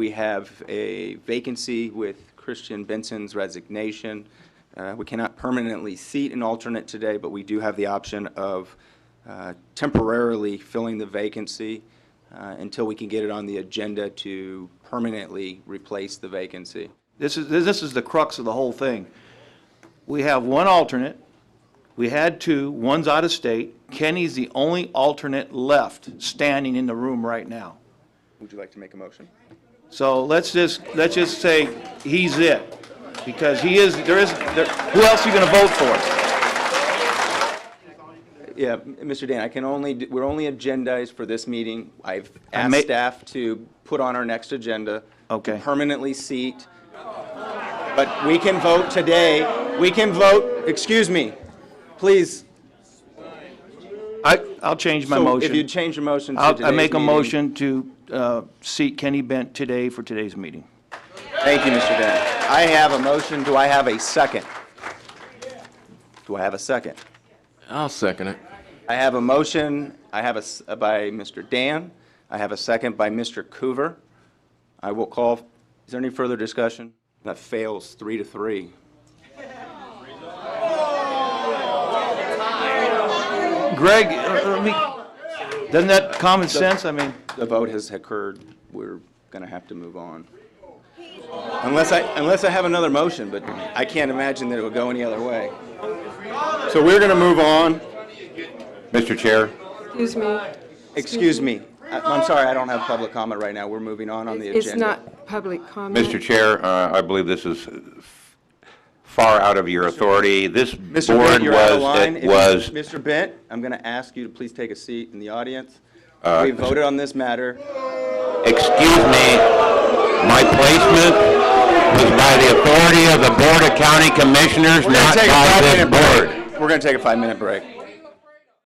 we have a vacancy with Christian Benson's resignation. We cannot permanently seat an alternate today, but we do have the option of temporarily filling the vacancy until we can get it on the agenda to permanently replace the vacancy. This is the crux of the whole thing. We have one alternate. We had two. One's out of state. Kenny's the only alternate left standing in the room right now. Would you like to make a motion? So let's just say he's it, because he is. Who else are you going to vote for? Yeah, Mr. Dan, we're only agendized for this meeting. I've asked staff to put on our next agenda. Okay. To permanently seat. But we can vote today. We can vote, excuse me, please. I'll change my So motion. if you'd change your motion to I today's make a meeting. motion to seat Kenny Bent today for today's meeting. Thank you, Mr. Dan. I have a motion. Do I have a second? Do I have a second? I'll second it. I have a motion. I have by Mr. Dan. I have a second by Mr. Coover. I will call. Is there any further discussion? That fails 3-3. Greg, doesn't that common sense? I mean, The vote has occurred. We're going to have to move on. Unless I have another motion, but I can't imagine that it would go any other way. So we're going to move on. Mr. Chair, Excuse me. Excuse me. I'm sorry, I don't have public comment right now. We're moving on the agenda. It's not public comment. Mr. Chair, I believe this is far out of your authority. This Mr. board Bent, you're out of line. was Mr. Bent, I'm going to ask you to please take a seat in the audience. We voted on this matter. excuse me, my placement was by the authority of the Board of County Commissioners, not by this board. We're going to take a 5-minute break.